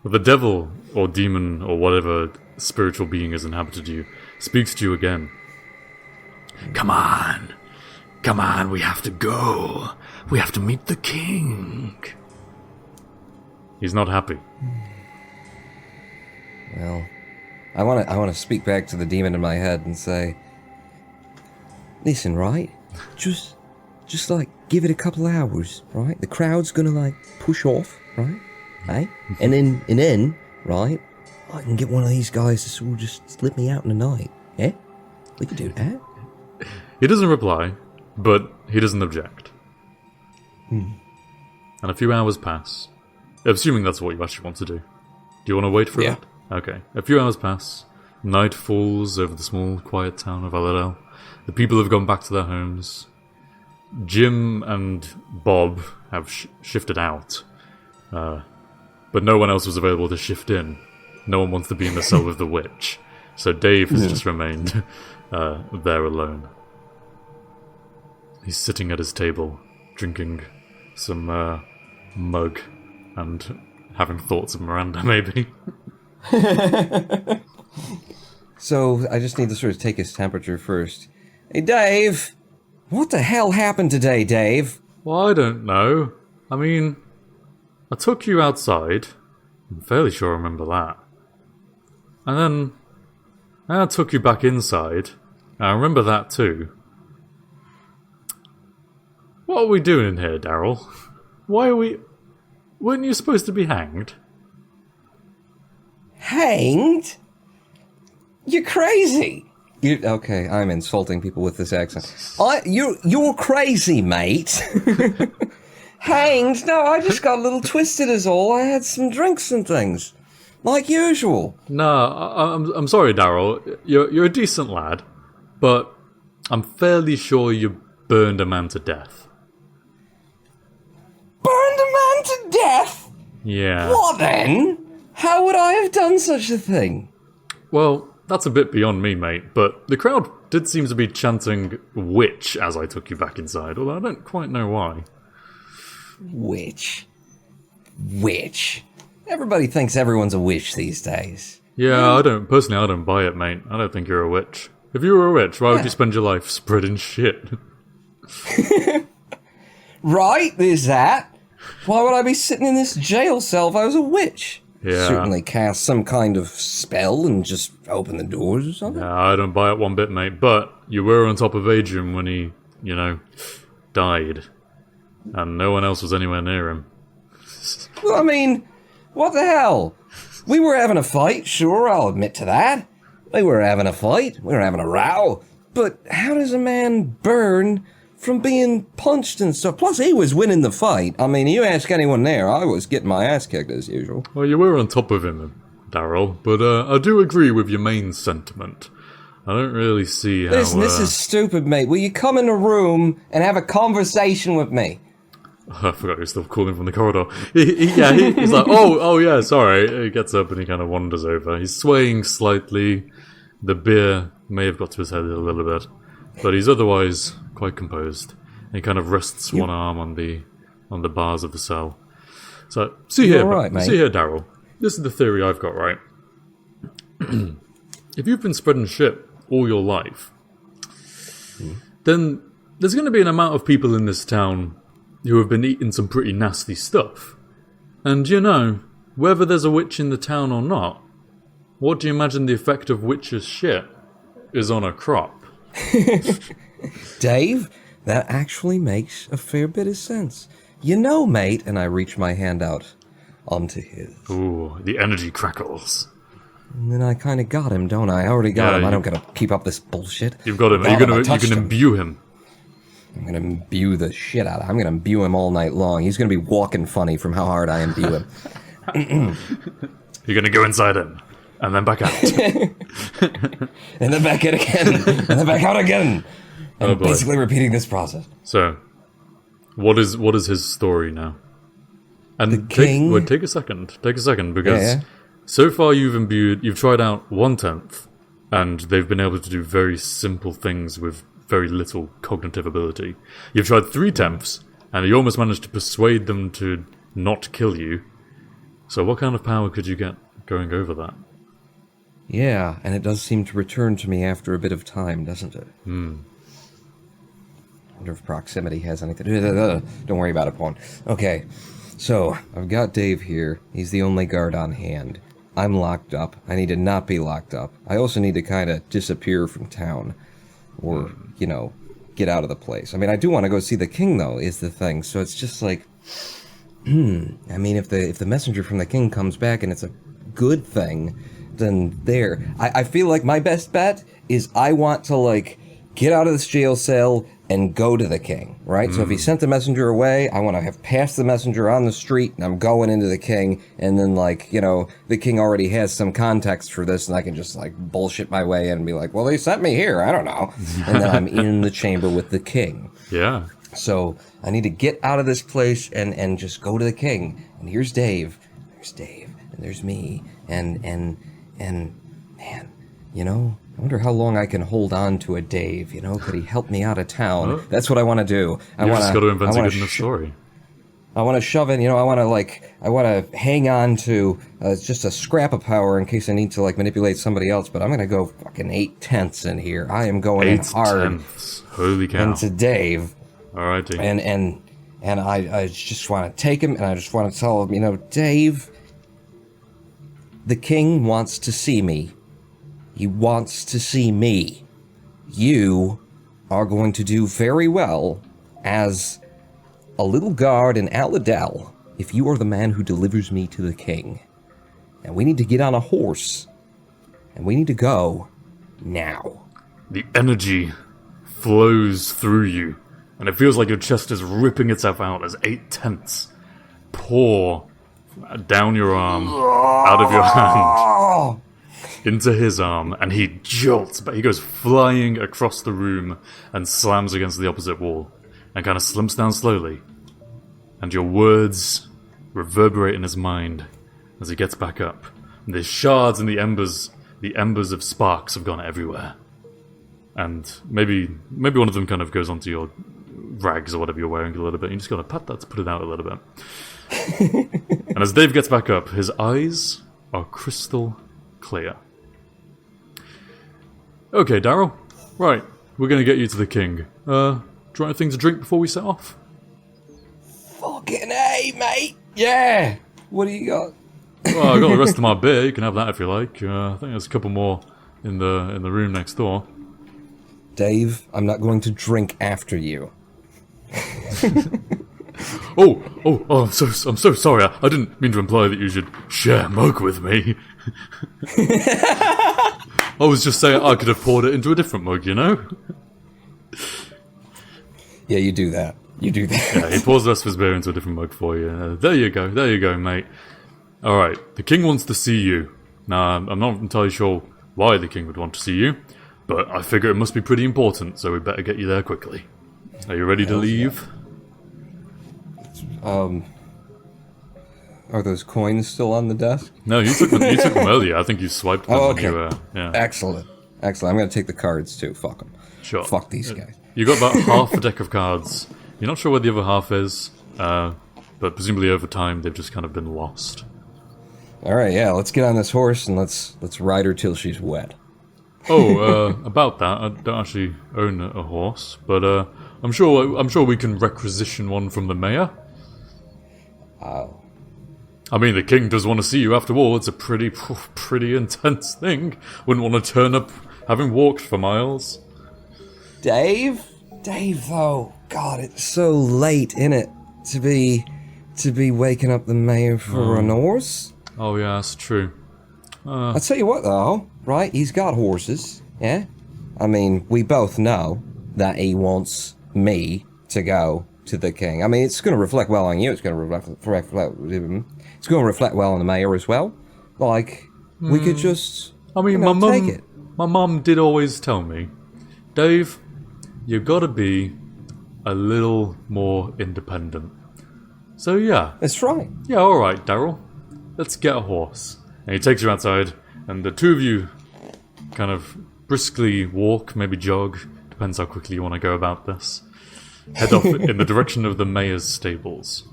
But the devil, or demon, or whatever spiritual being has inhabited you, speaks to you again. Come on! Come on, we have to go! We have to meet the king! He's not happy. Well, I want to speak back to the demon in my head and say, listen, right? Just like, give it a couple hours, right? The crowd's gonna, like, push off, right? Hey? And then, right? I can get one of these guys to sort of just slip me out in the night. Yeah? We can do that. He doesn't reply, but he doesn't object. And a few hours pass. Assuming that's what you actually want to do. Do you want to wait for it? Okay. A few hours pass. Night falls over the small, quiet town of Aladel. The people have gone back to their homes. Jim and Bob have shifted out. But no one else was available to shift in. No one wants to be in the cell with the witch. So Dave has just remained there alone. He's sitting at his table, drinking some mug and having thoughts of Miranda, maybe. So, I just need to sort of take his temperature first. Hey, Dave! What the hell happened today, Dave? Well, I don't know. I mean, I took you outside. I'm fairly sure I remember that. And then I took you back inside. I remember that too. What are we doing here, Daryl? Why are we... Weren't you supposed to be hanged? Hanged? You're crazy! Okay, I'm insulting people with this accent. You're crazy, mate. Hanged? No, I just got a little twisted is all. I had some drinks and things. Like usual. No, I'm sorry, Daryl. You're a decent lad, but I'm fairly sure you burned a man to death. Burned a man to death? Yeah. What then? How would I have done such a thing? Well, that's a bit beyond me, mate, but the crowd did seem to be chanting witch as I took you back inside, although I don't quite know why. Witch. Witch. Everybody thinks everyone's a witch these days. Yeah, I don't buy it, mate. I don't think you're a witch. If you were a witch, why would you spend your life spreading shit? Right, there's that. Why would I be sitting in this jail cell if I was a witch? Yeah. Certainly cast some kind of spell and just open the doors or something. Yeah, I don't buy it one bit, mate, but you were on top of Adrian when he, died. And no one else was anywhere near him. Well, I mean, what the hell? We were having a fight, sure, I'll admit to that. We were having a fight, we were having a row. But how does a man burn from being punched and stuff? Plus, he was winning the fight. I mean, you ask anyone there, I was getting my ass kicked as usual. Well, you were on top of him, Daryl, but I do agree with your main sentiment. I don't really see how... Listen, this is stupid, mate. Will you come in a room and have a conversation with me? I forgot you're still calling from the corridor. He's like, oh yeah, sorry. He gets up and he kind of wanders over. He's swaying slightly. The beer may have got to his head a little bit, but he's otherwise quite composed. He kind of rests one arm on the bars of the cell. So, see here, Daryl. This is the theory I've got, right? If you've been spreading shit all your life, then there's going to be an amount of people in this town who have been eating some pretty nasty stuff. And whether there's a witch in the town or not, what do you imagine the effect of witches' shit is on a crop? Dave, that actually makes a fair bit of sense. Mate, and I reach my hand out onto his. Ooh, the energy crackles. And then I kind of got him, don't I? I already got him. I don't gotta keep up this bullshit. You've got him. You can imbue him. I'm gonna imbue the shit out of him. I'm gonna imbue him all night long. He's gonna be walking funny from how hard I imbue him. You're gonna go inside him, and then back out. And then back in again. And then back out again. And basically repeating this process. So, what is his story now? And the king... take a second, because so far you've tried out 1/10, and they've been able to do very simple things with very little cognitive ability. You've tried 3/10, and you almost managed to persuade them to not kill you. So what kind of power could you get going over that? Yeah, and it does seem to return to me after a bit of time, doesn't it? I wonder if proximity has anything. Don't worry about it, Pawn. Okay, so I've got Dave here. He's the only guard on hand. I'm locked up. I need to not be locked up. I also need to kind of disappear from town. Or, you know, get out of the place. I mean, I do want to go see the king, though, is the thing. So it's just like, I mean, if the messenger from the king comes back and it's a good thing, then there. I feel like my best bet is I want to, like, get out of this jail cell and go to the king, right? So if he sent the messenger away, I want to have passed the messenger on the street, and I'm going into the king, and then, like, you know, the king already has some context for this, and I can just, like, bullshit my way in and be like, well, they sent me here, I don't know. And then I'm in the chamber with the king. Yeah. So I need to get out of this place and just go to the king. And here's Dave. There's Dave, and there's me, and man, you know, I wonder how long I can hold on to a Dave, you know? Could he help me out of town? Well, that's what I want to do. You just got to invent a good enough story. I want to shove in, you know, I want to hang on to just a scrap of power in case I need to, like, manipulate somebody else, but I'm going to go fucking 8/10 in here. I am going in hard 8/10. Holy cow. into Dave. Alrighty. And I just want to take him, and I just want to tell him, you know, Dave, the king wants to see me. He wants to see me. You are going to do very well as a little guard in Aladel if you are the man who delivers me to the king. And we need to get on a horse, and we need to go now. The energy flows through you, and it feels like your chest is ripping itself out as 8/10 pour down your arm, out of your hand, into his arm, and he jolts back. He goes flying across the room and slams against the opposite wall, and kind of slumps down slowly. And your words reverberate in his mind as he gets back up. And the shards and the embers of sparks have gone everywhere. And maybe one of them kind of goes onto your rags or whatever you're wearing a little bit. You just gotta pat that to put it out a little bit. And as Dave gets back up, his eyes are crystal clear. Okay, Daryl. Right, we're gonna get you to the king. Do you want anything to drink before we set off? Fucking A, mate! Yeah! What do you got? Well, I got the rest of my beer. You can have that if you like. I think there's a couple more in the room next door. Dave, I'm not going to drink after you. I'm so sorry. I didn't mean to imply that you should share a mug with me. I was just saying I could have poured it into a different mug, you know? Yeah, you do that. You do that. Yeah, he pours the rest of his beer into a different mug for you. There you go, mate. Alright, the king wants to see you. Now, I'm not entirely sure why the king would want to see you, but I figure it must be pretty important, so we better get you there quickly. Are you ready to leave? Are those coins still on the desk? No, you took them earlier. I think you swiped them. Oh, okay. When you, yeah. Excellent. I'm going to take the cards, too. Fuck them. Sure. Fuck these guys. You got about half a deck of cards. You're not sure where the other half is, but presumably over time they've just kind of been lost. All right, yeah, let's get on this horse and let's ride her till she's wet. About that, I don't actually own a horse, but I'm sure we can requisition one from the mayor. Oh. I mean, the king does want to see you after all. It's a pretty intense thing. Wouldn't want to turn up having walked for miles. Dave, though, God, it's so late, innit, to be waking up the mayor for an horse. Oh yeah, that's true. I'll tell you what, though, right? He's got horses, yeah? I mean, we both know that he wants me to go to the king. I mean, it's going to reflect well on you. It's going to reflect well on the mayor as well. Like, we could just, I mean, take it. My mum did always tell me, Dave, you've got to be a little more independent. So yeah. That's right. Yeah, alright, Daryl. Let's get a horse. And he takes you outside, and the two of you kind of briskly walk, maybe jog, depends how quickly you want to go about this. Head off in the direction of the mayor's stables.